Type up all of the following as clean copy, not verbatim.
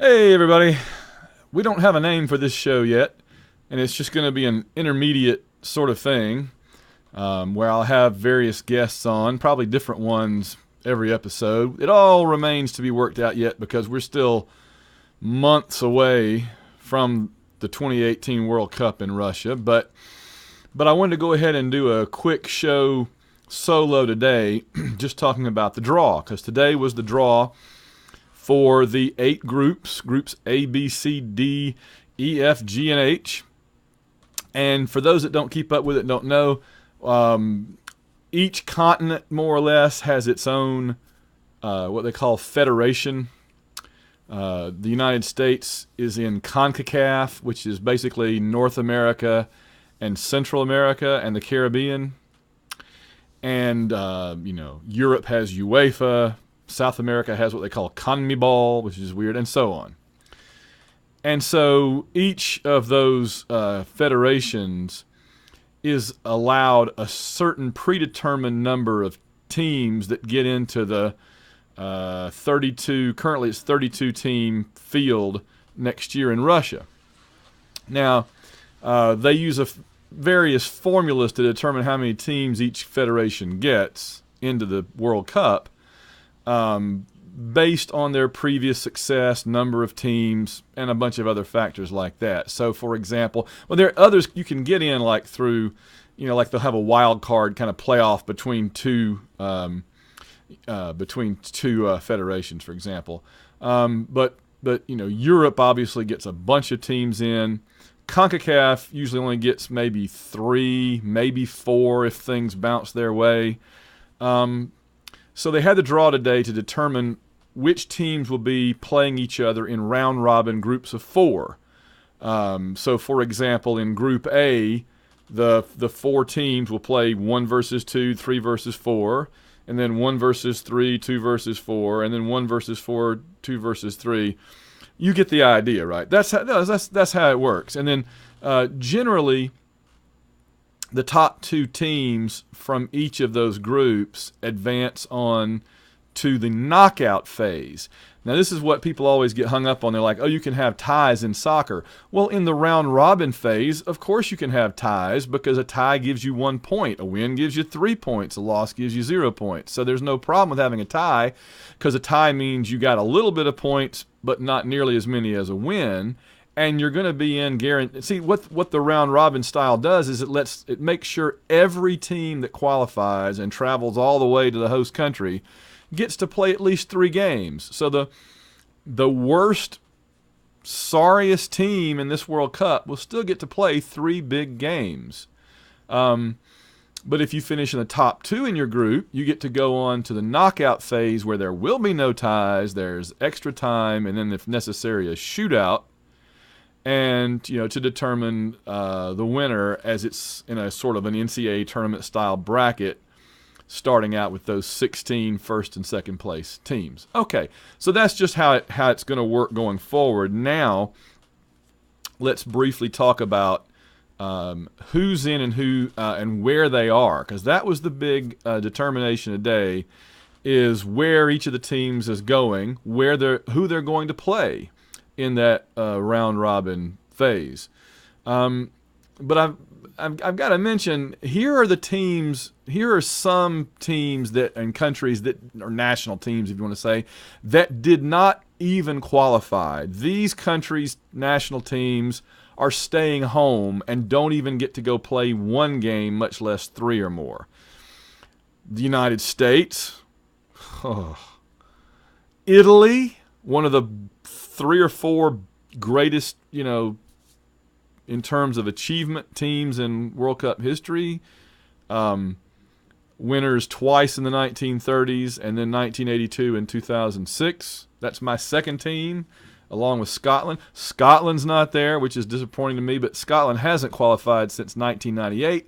Hey, everybody. We don't have a name for this show yet, and it's just going to be an intermediate sort of thing where I'll have various guests on, probably different ones every episode. It all remains to be worked out yet because we're still months away from the 2018 World Cup in Russia. But I wanted to go ahead and do a quick show solo today, just talking about the draw, because today was the draw for the 8 groups A, B, C, D, E, F, G, and H. And for those that don't keep up with it and don't know, each continent, more or less, has its own what they call federation. The United States is in CONCACAF, which is basically North America and Central America and the Caribbean. And, Europe has UEFA. South America has what they call CONMEBOL, which is weird, and so on. And so each of those federations is allowed a certain predetermined number of teams that get into the 32, currently it's 32 team field next year in Russia. Now, they use various formulas to determine how many teams each federation gets into the World Cup. Based on their previous success, number of teams, and a bunch of other factors like that. So, for example, there are others you can get in like through, like they'll have a wild card kind of playoff between two federations, for example. But Europe obviously gets a bunch of teams in. CONCACAF usually only gets maybe 3, maybe 4 if things bounce their way. So they had the draw today to determine which teams will be playing each other in round-robin groups of 4. So, for example, in Group A, the 4 teams will play 1 versus 2, 3 versus 4, and then 1 versus 3, 2 versus 4, and then 1 versus 4, 2 versus 3. You get the idea, right? That's how it works. And then generally, the top 2 teams from each of those groups advance on to the knockout phase. Now, this is what people always get hung up on. They're like, oh, you can have ties in soccer. Well, in the round-robin phase, of course you can have ties because a tie gives you 1 point. A win gives you 3 points. A loss gives you 0 points. So there's no problem with having a tie because a tie means you got a little bit of points but not nearly as many as a win. And you're going to be in guarantee. See, what the round-robin style does is it makes sure every team that qualifies and travels all the way to the host country gets to play at least 3 games. So the worst, sorriest team in this World Cup will still get to play 3 big games. But if you finish in the top 2 in your group, you get to go on to the knockout phase where there will be no ties, there's extra time, and then if necessary a shootout. And, to determine the winner as it's in a sort of an NCAA tournament style bracket, starting out with those 16 first and second place teams. Okay, so that's just how it's going to work going forward. Now, let's briefly talk about who's in and who and where they are, because that was the big determination today, is where each of the teams is going, who they're going to play in that round-robin phase. But I've got to mention, here are some teams and countries that are national teams, if you want to say, that did not even qualify. These countries' national teams are staying home and don't even get to go play 1 game, much less 3 or more. The United States, Italy, one of the 3 or 4 greatest, in terms of achievement teams in World Cup history. Winners twice in the 1930s and then 1982 and 2006. That's my second team, along with Scotland. Scotland's not there, which is disappointing to me, but Scotland hasn't qualified since 1998.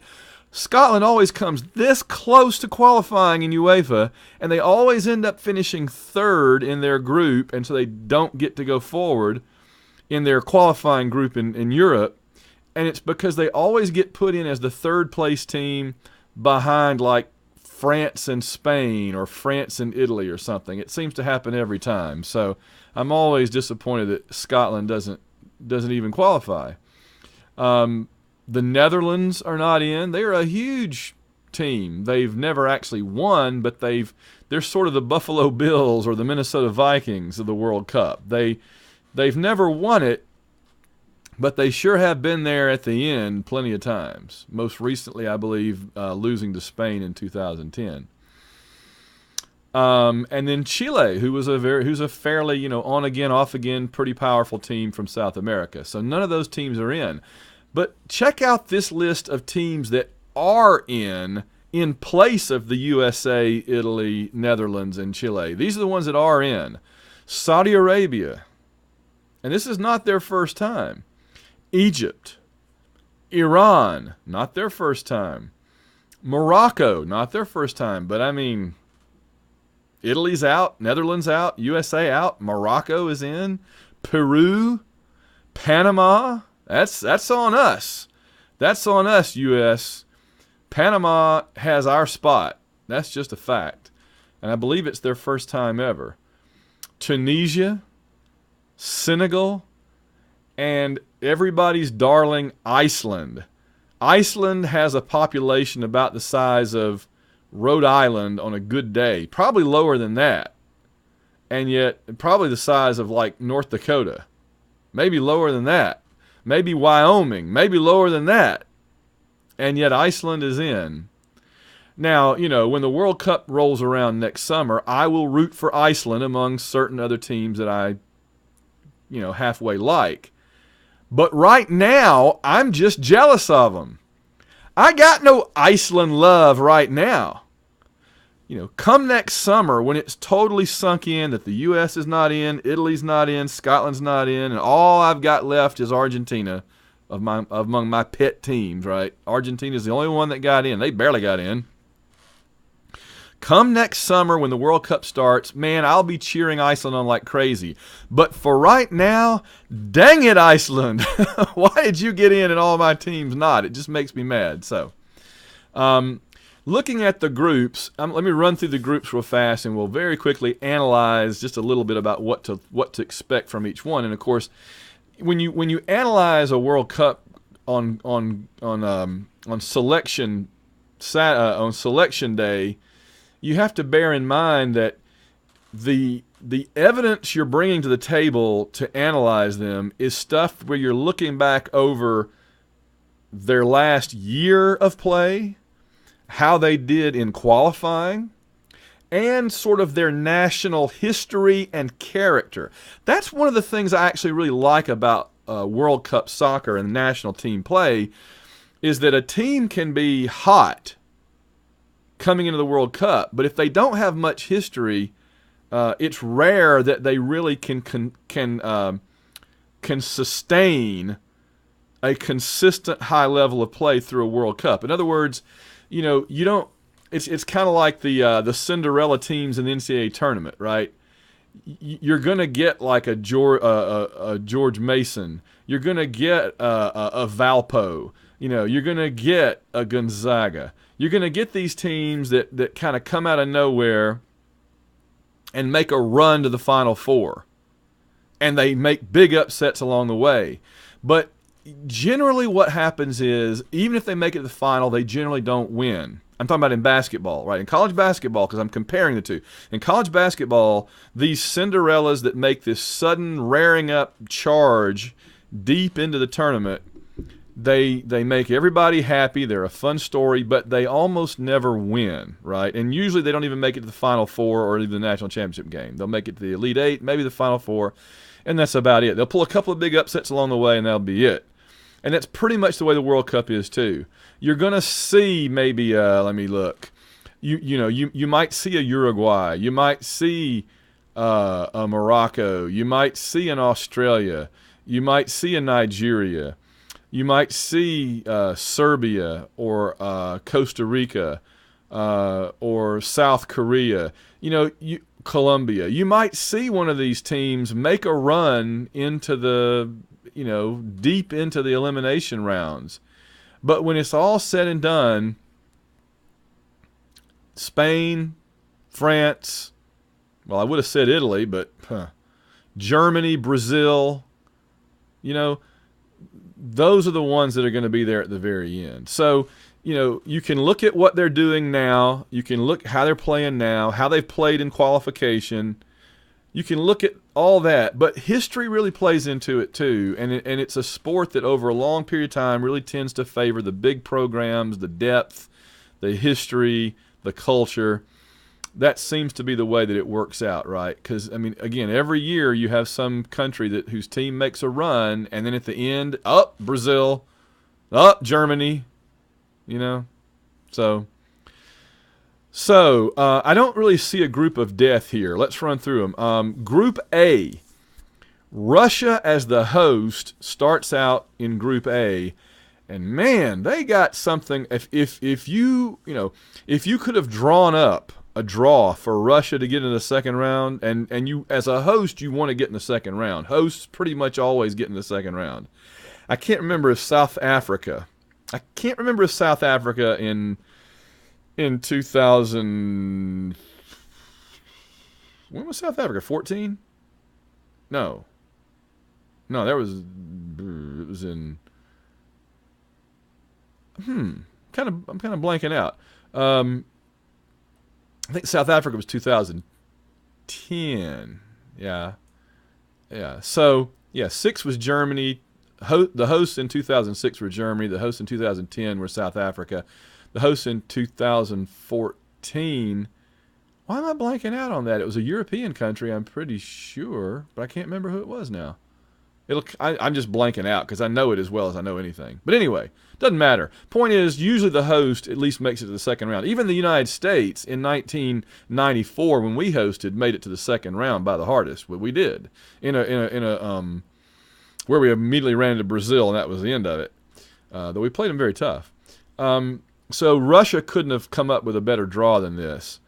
Scotland always comes this close to qualifying in UEFA, and they always end up finishing 3rd in their group, and so they don't get to go forward in their qualifying group in Europe. And it's because they always get put in as the 3rd place team behind like France and Spain or France and Italy or something. It seems to happen every time. So I'm always disappointed that Scotland doesn't even qualify. The Netherlands are not in. They're a huge team. They've never actually won, but they're sort of the Buffalo Bills or the Minnesota Vikings of the World Cup. They've never won it, but they sure have been there at the end plenty of times. Most recently, I believe, losing to Spain in 2010. And then Chile, who's a fairly, on again, off again, pretty powerful team from South America. So none of those teams are in. But check out this list of teams that are in place of the USA, Italy, Netherlands, and Chile. These are the ones that are in. Saudi Arabia, and this is not their first time. Egypt, Iran, not their first time. Morocco, not their first time. But I mean, Italy's out, Netherlands out, USA out, Morocco is in, Peru, Panama. That's on us. That's on us, U.S. Panama has our spot. That's just a fact. And I believe it's their first time ever. Tunisia, Senegal, and everybody's darling Iceland. Iceland has a population about the size of Rhode Island on a good day. Probably lower than that. And yet, probably the size of like North Dakota. Maybe lower than that. Maybe Wyoming, maybe lower than that. And yet Iceland is in. Now, when the World Cup rolls around next summer, I will root for Iceland among certain other teams that I, halfway like. But right now, I'm just jealous of them. I got no Iceland love right now. Come next summer when it's totally sunk in that the U.S. is not in, Italy's not in, Scotland's not in, and all I've got left is Argentina among my pet teams, right? Argentina's the only one that got in. They barely got in. Come next summer when the World Cup starts, man, I'll be cheering Iceland on like crazy. But for right now, dang it, Iceland. Why did you get in and all my teams not? It just makes me mad. So, looking at the groups, let me run through the groups real fast, and we'll very quickly analyze just a little bit about what to expect from each one. And of course, when you analyze a World Cup on selection day, you have to bear in mind that the evidence you're bringing to the table to analyze them is stuff where you're looking back over their last year of play, how they did in qualifying, and sort of their national history and character. That's one of the things I actually really like about World Cup soccer and national team play, is that a team can be hot coming into the World Cup, but if they don't have much history, it's rare that they really can sustain a consistent high level of play through a World Cup. In other words, you don't. It's kind of like the Cinderella teams in the NCAA tournament, right? You're gonna get like a George Mason. You're gonna get a Valpo. You're gonna get a Gonzaga. You're gonna get these teams that kind of come out of nowhere and make a run to the Final Four, and they make big upsets along the way. But generally what happens is, even if they make it to the final, they generally don't win. I'm talking about in basketball, right? In college basketball, because I'm comparing the two. In college basketball, these Cinderellas that make this sudden rearing up charge deep into the tournament, they make everybody happy. They're a fun story, but they almost never win, right? And usually they don't even make it to the Final Four or even the national championship game. They'll make it to the Elite Eight, maybe the Final Four, and that's about it. They'll pull a couple of big upsets along the way, and that'll be it. And that's pretty much the way the World Cup is too. You're going to see maybe, let me look. You might see a Uruguay. You might see a Morocco. You might see an Australia. You might see a Nigeria. You might see Serbia or Costa Rica or South Korea. Colombia. You might see one of these teams make a run into the deep into the elimination rounds. But when it's all said and done, Spain, France. Well, I would have said Italy, but Germany, Brazil. You know, those are the ones that are going to be there at the very end. So, you know, you can look at what they're doing now. You can look how they're playing now, how they've played in qualification. You can look at all that, but history really plays into it too. And it's a sport that over a long period of time really tends to favor the big programs, the depth, the history, the culture. That seems to be the way that it works out, right? Because, I mean, again, every year you have some country whose team makes a run, and then at the end, Brazil, Germany, you know. So I don't really see a group of death here. Let's run through them. Group A, Russia as the host starts out in Group A, and man, they got something. If you could have drawn up a draw for Russia to get in the second round, and you as a host you want to get in the second round. Hosts pretty much always get in the second round. I can't remember if South Africa in 2000. When was South Africa? 14? No, it was in. I'm kind of blanking out. I think South Africa was 2010. Yeah. So, 6 was Germany. The hosts in 2006 were Germany. The hosts in 2010 were South Africa. The hosts in 2014. Why am I blanking out on that? It was a European country, I'm pretty sure, but I can't remember who it was now. I'm just blanking out because I know it as well as I know anything. But anyway, doesn't matter. Point is, usually the host at least makes it to the second round. Even the United States in 1994, when we hosted, made it to the second round by the hardest. But we did in a where we immediately ran into Brazil, and that was the end of it. Though we played them very tough. So Russia couldn't have come up with a better draw than this.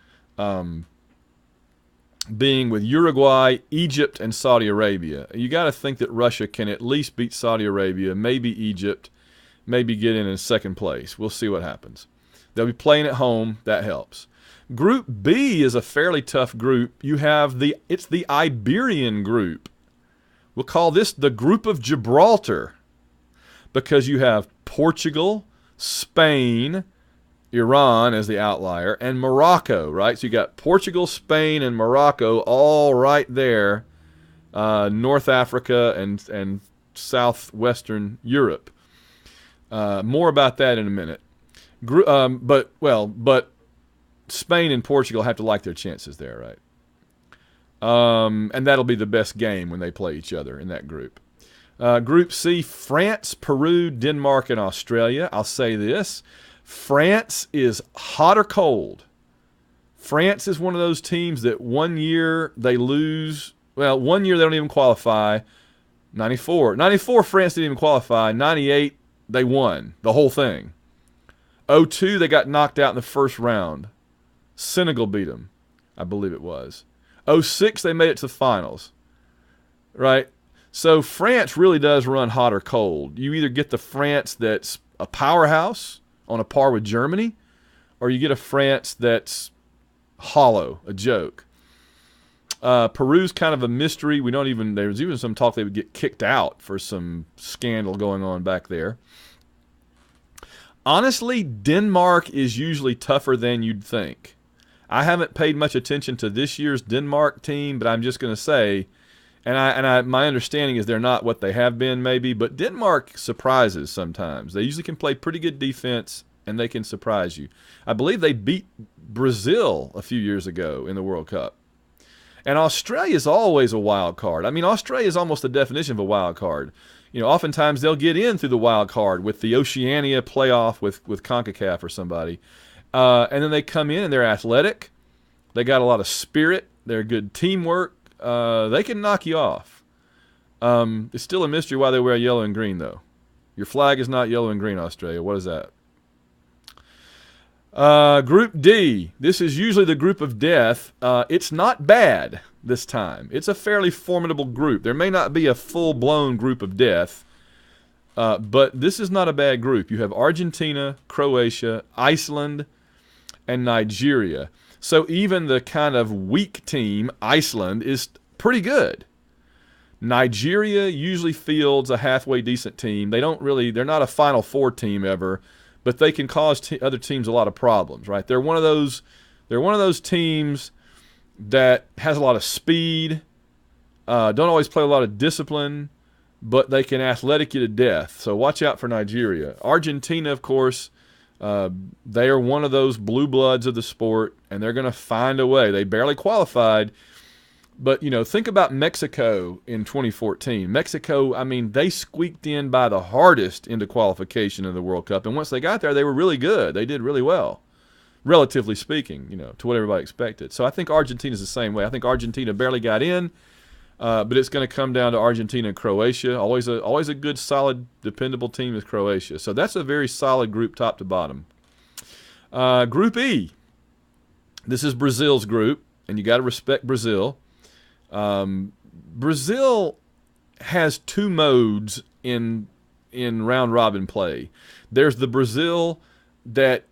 Being with Uruguay, Egypt, and Saudi Arabia. You got to think that Russia can at least beat Saudi Arabia, maybe Egypt, maybe get in second place. We'll see what happens. They'll be playing at home. That helps. Group B is a fairly tough group. It's the Iberian group. We'll call this the Group of Gibraltar because you have Portugal, Spain, Iran as the outlier, and Morocco, right? So you got Portugal, Spain, and Morocco all right there, North Africa and southwestern Europe. More about that in a minute. But Spain and Portugal have to like their chances there, right? And that'll be the best game when they play each other in that group. Group C, France, Peru, Denmark, and Australia. I'll say this. France is hot or cold. France is one of those teams that one year they lose. Well, one year they don't even qualify. 94 France didn't even qualify. 98 they won the whole thing. 02 they got knocked out in the first round. Senegal beat them, I believe it was. 06 they made it to the finals. Right? So France really does run hot or cold. You either get the France that's a powerhouse on a par with Germany, or you get a France that's hollow, a joke. Peru's kind of a mystery. There was even some talk they would get kicked out for some scandal going on back there. Honestly, Denmark is usually tougher than you'd think. I haven't paid much attention to this year's Denmark team, but I'm just going to say, my understanding is they're not what they have been maybe, but Denmark surprises sometimes. They usually can play pretty good defense, and they can surprise you. I believe they beat Brazil a few years ago in the World Cup. And Australia is always a wild card. I mean, Australia is almost the definition of a wild card. You know, oftentimes they'll get in through the wild card with the Oceania playoff with CONCACAF or somebody. And then they come in and they're athletic. They got a lot of spirit. They're good teamwork. They can knock you off. It's still a mystery why they wear yellow and green, though. Your flag is not yellow and green, Australia. What is that? Group D. This is usually the group of death. It's not bad this time. It's a fairly formidable group. There may not be a full-blown group of death, but this is not a bad group. You have Argentina, Croatia, Iceland, and Nigeria. So even the kind of weak team, Iceland, is pretty good. Nigeria usually fields a halfway decent team. They're not a Final Four team ever, but they can cause other teams a lot of problems, right? They're one of those teams that has a lot of speed, don't always play a lot of discipline, but they can athletic you to death. So watch out for Nigeria. Argentina, of course, they are one of those blue bloods of the sport, and they're going to find a way. They barely qualified, but, think about Mexico in 2014. Mexico, they squeaked in by the hardest into qualification of the World Cup, and once they got there, they were really good. They did really well, relatively speaking, to what everybody expected. So I think Argentina's the same way. I think Argentina barely got in, but it's going to come down to Argentina and Croatia. Always a good, solid, dependable team is Croatia. So that's a very solid group top to bottom. Group E. This is Brazil's group, and you got to respect Brazil. Brazil has two modes in round robin play. There's the Brazil that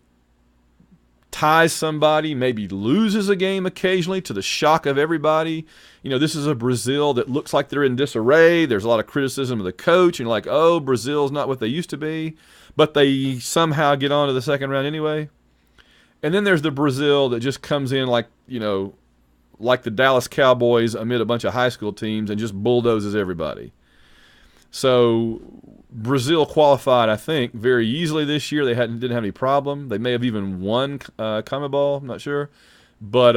ties somebody, maybe loses a game occasionally to the shock of everybody. This is a Brazil that looks like they're in disarray. There's a lot of criticism of the coach, and like, oh, Brazil's not what they used to be, but they somehow get on to the second round anyway. And then there's the Brazil that just comes in like the Dallas Cowboys amid a bunch of high school teams and just bulldozes everybody. So Brazil qualified, I think, very easily this year. They didn't have any problem. They may have even won CONMEBOL, I'm not sure. But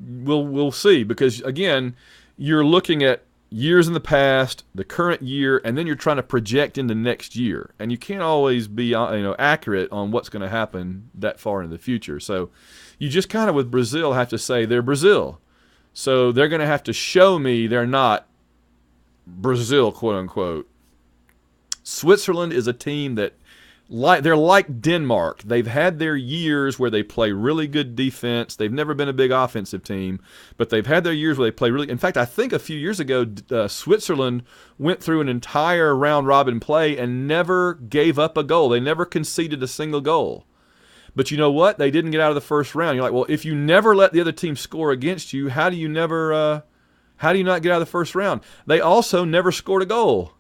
we'll see, because, again, you're looking at years in the past, the current year, and then you're trying to project into next year. And you can't always be accurate on what's going to happen that far into the future. So you just kind of, with Brazil, have to say they're Brazil. So they're going to have to show me they're not Brazil, quote unquote. Switzerland is a team that, they're like Denmark. They've had their years where they play really good defense. They've never been a big offensive team, but they've had their years where they play really. In fact, I think a few years ago, Switzerland went through an entire round robin play and never gave up a goal. They never conceded a single goal. But you know what? They didn't get out of the first round. You're like, well, if you never let the other team score against you, how do you not get out of the first round? They also never scored a goal.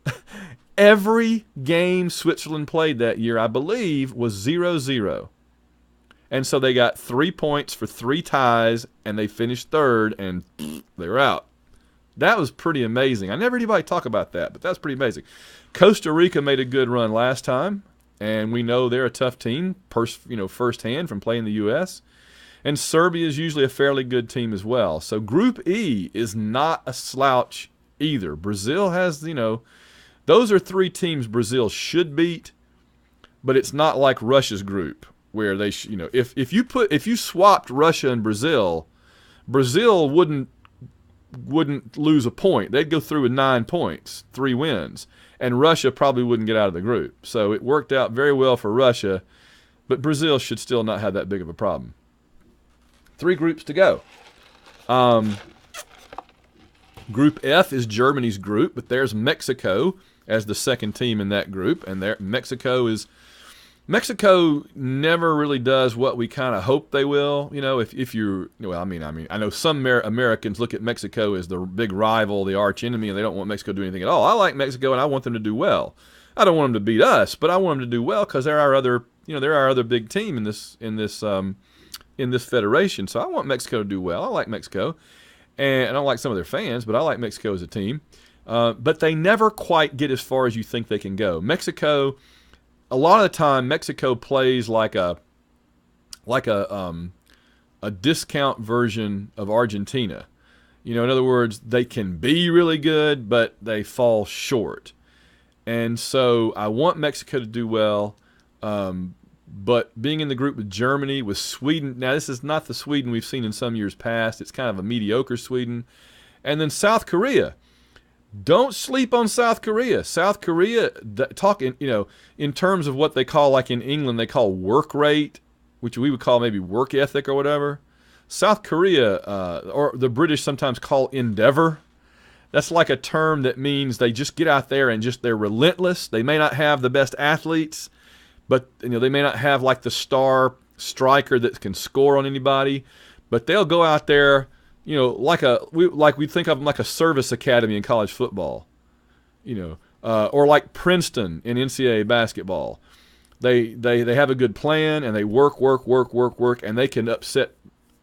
Every game Switzerland played that year, I believe, was 0-0. And so they got 3 points for 3 ties, and they finished third, and they were out. That was pretty amazing. I never heard anybody talk about that, but that's pretty amazing. Costa Rica made a good run last time, and we know they're a tough team, firsthand from playing the U.S., and Serbia is usually a fairly good team as well. So Group E is not a slouch either. Brazil has, those are 3 teams Brazil should beat, but it's not like Russia's group where they, if you swapped Russia and Brazil, Brazil wouldn't lose a point. They'd go through with 9 points, 3 wins, and Russia probably wouldn't get out of the group. So it worked out very well for Russia, but Brazil should still not have that big of a problem. 3 groups to go. Group F is Germany's group, but there's Mexico as the second team in that group, and Mexico never really does what we kind of hope they will. I know some Americans look at Mexico as the big rival, the arch enemy, and they don't want Mexico to do anything at all. I like Mexico, and I want them to do well. I don't want them to beat us, but I want them to do well because they're our other big team in this federation. So I want Mexico to do well. I like Mexico, and I don't like some of their fans, but I like Mexico as a team. But they never quite get as far as you think they can go. Mexico, a lot of the time, Mexico plays like a discount version of Argentina. In other words, they can be really good, but they fall short. And so I want Mexico to do well. But being in the group with Germany, with Sweden, now this is not the Sweden we've seen in some years past. It's kind of a mediocre Sweden. And then South Korea. Don't sleep on South Korea. South Korea, in terms of what they call, like in England, they call work rate, which we would call maybe work ethic or whatever. South Korea, or the British sometimes call endeavor. That's like a term that means they just get out there and they're relentless. They may not have the best athletes, but they may not have like the star striker that can score on anybody, but they'll go out there, like we think of them like a service academy in college football, or like Princeton in NCAA basketball. They have a good plan and they work, and they can upset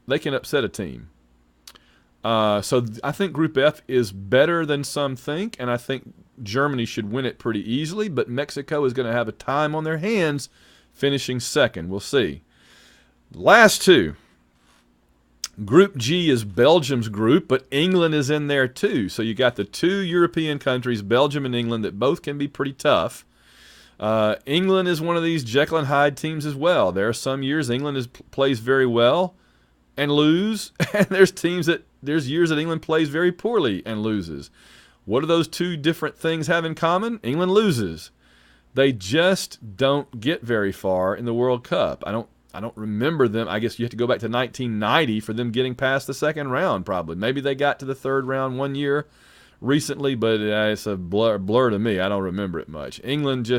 a team. So I think Group F is better than some think, and I think Germany should win it pretty easily, but Mexico is going to have a time on their hands finishing second. We'll see. Last two. Group G is Belgium's group, but England is in there too. So you got the two European countries, Belgium and England, that both can be pretty tough. England is one of these Jekyll and Hyde teams as well. There are some years England plays very well and lose, and there's years that England plays very poorly and loses. What do those two different things have in common? England loses. They just don't get very far in the World Cup. I don't remember them. I guess you have to go back to 1990 for them getting past the second round, probably. Maybe they got to the third round one year recently, but it's a blur to me. I don't remember it much. England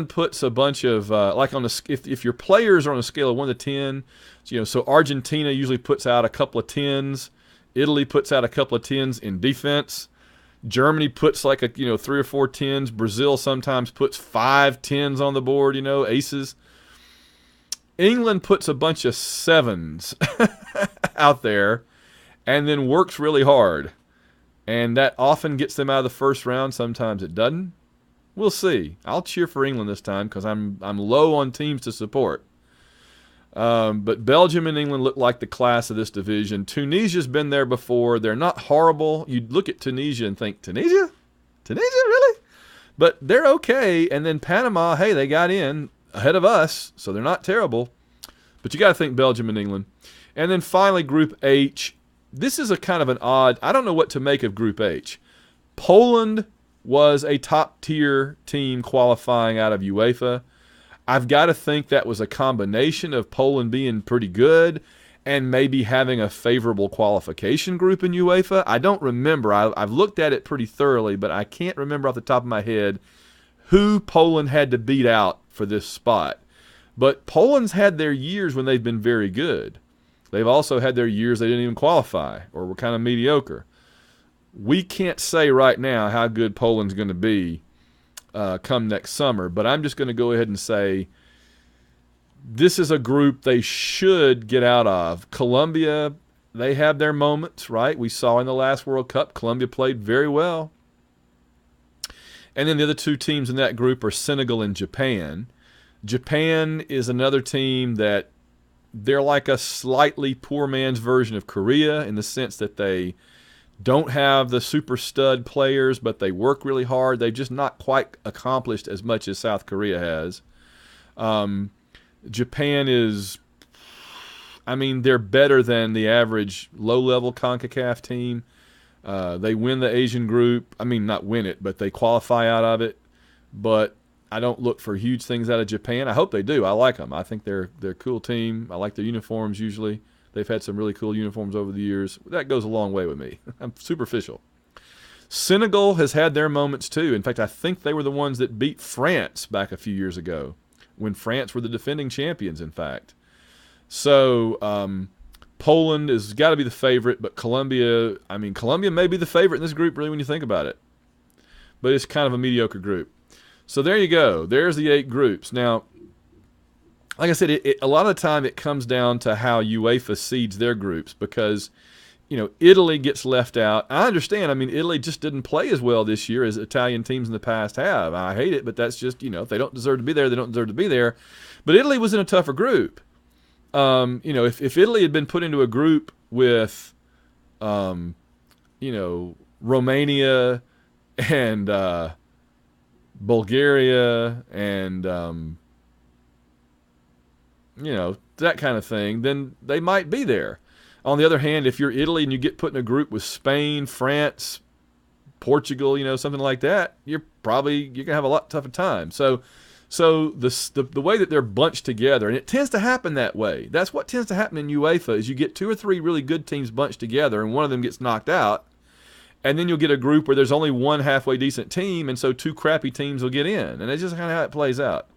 puts a bunch of if your players are on a scale of 1 to 10, so Argentina usually puts out a couple of 10s, Italy puts out a couple of 10s in defense, Germany puts like 3 or 4 10s, Brazil sometimes puts 5 10s on the board, aces. England puts a bunch of 7s out there and then works really hard, and that often gets them out of the first round. Sometimes it doesn't. We'll see. I'll cheer for England this time because I'm low on teams to support. But Belgium and England look like the class of this division. Tunisia's been there before. They're not horrible. You'd look at Tunisia and think, Tunisia? Tunisia, really? But they're okay. And then Panama, hey, they got in ahead of us, so they're not terrible. But you got to think Belgium and England. And then finally, Group H. This is a kind of an odd, I don't know what to make of Group H. Poland was a top-tier team qualifying out of UEFA. I've got to think that was a combination of Poland being pretty good and maybe having a favorable qualification group in UEFA. I don't remember. I've looked at it pretty thoroughly, but I can't remember off the top of my head who Poland had to beat out for this spot. But Poland's had their years when they've been very good. They've also had their years they didn't even qualify or were kind of mediocre. We can't say right now how good Poland's going to be come next summer, but I'm just going to go ahead and say this is a group they should get out of. Colombia, they have their moments, right? We saw in the last World Cup, Colombia played very well. And then the other two teams in that group are Senegal and Japan. Japan is another team that they're like a slightly poor man's version of Korea in the sense that they don't have the super stud players, but they work really hard. They've just not quite accomplished as much as South Korea has. Japan is, they're better than the average low-level CONCACAF team. They win the Asian group. Not win it, but they qualify out of it. But I don't look for huge things out of Japan. I hope they do. I like them. I think they're a cool team. I like their uniforms usually. They've had some really cool uniforms over the years. That goes a long way with me. I'm superficial. Senegal has had their moments too. In fact, I think they were the ones that beat France back a few years ago when France were the defending champions, in fact. So Poland has got to be the favorite, but Colombia may be the favorite in this group really when you think about it. But it's kind of a mediocre group. So there you go. There's the 8 groups. Now, like I said, a lot of the time it comes down to how UEFA seeds their groups because, Italy gets left out. I understand. Italy just didn't play as well this year as Italian teams in the past have. I hate it, but that's just, if they don't deserve to be there, they don't deserve to be there. But Italy was in a tougher group. If Italy had been put into a group with, Romania and Bulgaria and that kind of thing, then they might be there. On the other hand, if you're Italy and you get put in a group with Spain, France, Portugal, something like that, you're going to have a lot tougher time. So the way that they're bunched together, and it tends to happen that way. That's what tends to happen in UEFA is you get 2 or 3 really good teams bunched together and one of them gets knocked out, and then you'll get a group where there's only one halfway decent team, and so 2 crappy teams will get in. And that's just kind of how it plays out.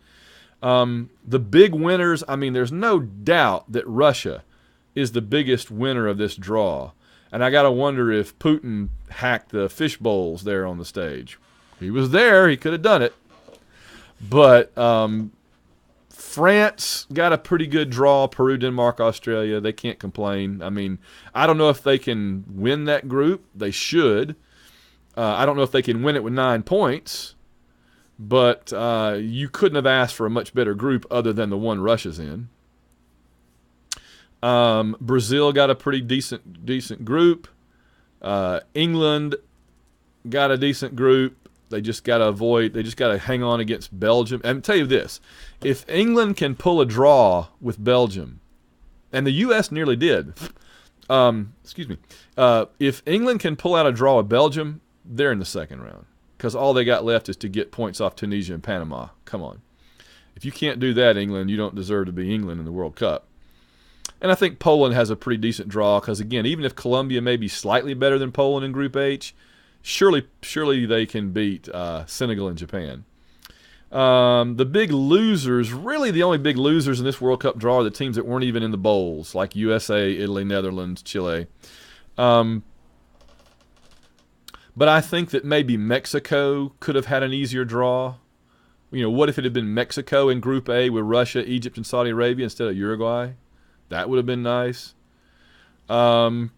The big winners, I mean, there's no doubt that Russia is the biggest winner of this draw. And I got to wonder if Putin hacked the fish bowls there on the stage. He was there. He could have done it. But France got a pretty good draw. Peru, Denmark, Australia. They can't complain. I mean, I don't know if they can win that group. They should. I don't know if they can win it with 9 points. But you couldn't have asked for a much better group other than the one Russia's in. Brazil got a pretty decent group. England got a decent group. They just got to hang on against Belgium. And I'll tell you this, if England can pull a draw with Belgium, and the U.S. nearly did, if England can pull out a draw with Belgium, they're in the second round. Because all they got left is to get points off Tunisia and Panama. Come on. If you can't do that, England, you don't deserve to be England in the World Cup. And I think Poland has a pretty decent draw because, again, even if Colombia may be slightly better than Poland in Group H, surely they can beat Senegal and Japan. The big losers, really the only big losers in this World Cup draw are the teams that weren't even in the bowls, like USA, Italy, Netherlands, Chile. But I think that maybe Mexico could have had an easier draw. You know, what if it had been Mexico in Group A with Russia, Egypt, and Saudi Arabia instead of Uruguay? That would have been nice. And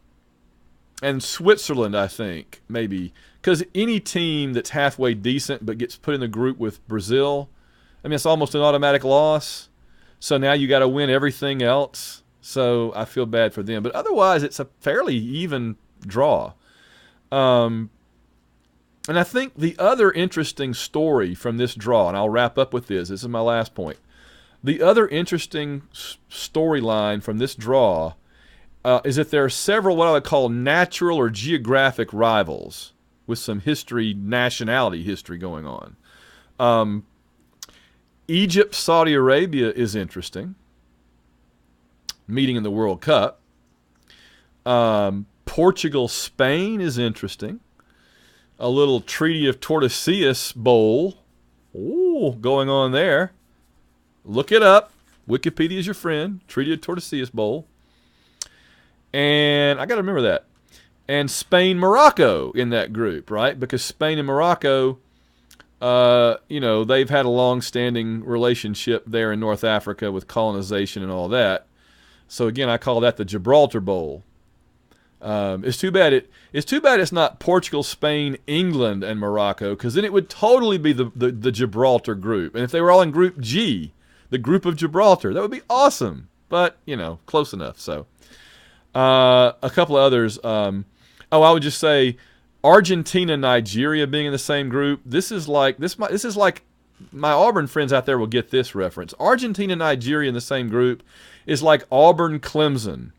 Switzerland, I think, maybe. Because any team that's halfway decent but gets put in the group with Brazil, I mean, it's almost an automatic loss. So now you got to win everything else. So I feel bad for them. But otherwise, it's a fairly even draw. And I think the other interesting story from this draw, and I'll wrap up with this. This is my last point. The other interesting storyline from this draw is that there are several what I would call natural or geographic rivals with some nationality history going on. Egypt, Saudi Arabia is interesting. Meeting in the World Cup. Portugal, Spain is interesting. A little Treaty of Tordesillas Bowl. Ooh, going on there. Look it up. Wikipedia is your friend. Treaty of Tordesillas Bowl. And I got to remember that. And Spain, Morocco in that group, right? Because Spain and Morocco, they've had a long-standing relationship there in North Africa with colonization and all that. So again, I call that the Gibraltar Bowl. It's too bad it's not Portugal, Spain, England, and Morocco, because then it would totally be the Gibraltar group. And if they were all in Group G, the group of Gibraltar, that would be awesome. But, close enough. So, a couple of others. I would just say Argentina, Nigeria being in the same group. This is like my Auburn friends out there will get this reference. Argentina, Nigeria in the same group is like Auburn, Clemson.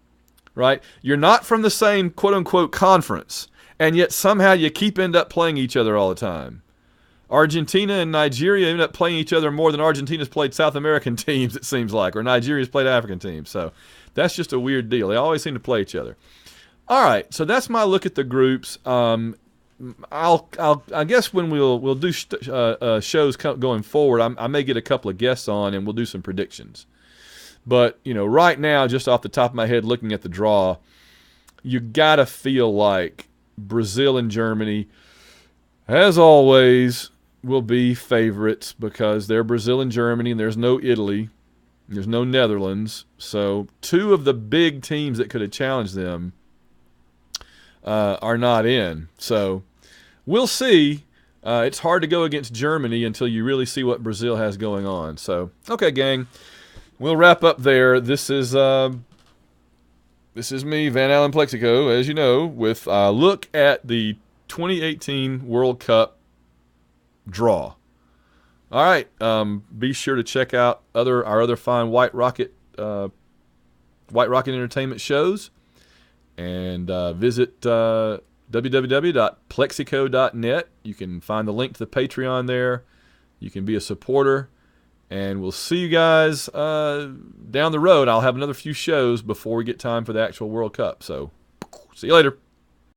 Right? You're not from the same quote-unquote conference, and yet somehow you end up playing each other all the time. Argentina and Nigeria end up playing each other more than Argentina's played South American teams, it seems like, or Nigeria's played African teams. So that's just a weird deal. They always seem to play each other. All right, so that's my look at the groups. I guess when we'll do shows going forward, I may get a couple of guests on, and we'll do some predictions. But, right now, just off the top of my head, looking at the draw, you got to feel like Brazil and Germany, as always, will be favorites because they're Brazil and Germany, and there's no Italy, there's no Netherlands. So two of the big teams that could have challenged them are not in. So we'll see. It's hard to go against Germany until you really see what Brazil has going on. So, okay, gang. We'll wrap up there. This is me, Van Allen Plexico, as you know, with a look at the 2018 World Cup draw. All right, be sure to check out our other fine White Rocket Entertainment shows, and visit www.plexico.net. You can find the link to the Patreon there. You can be a supporter. And we'll see you guys down the road. I'll have another few shows before we get time for the actual World Cup. So, see you later.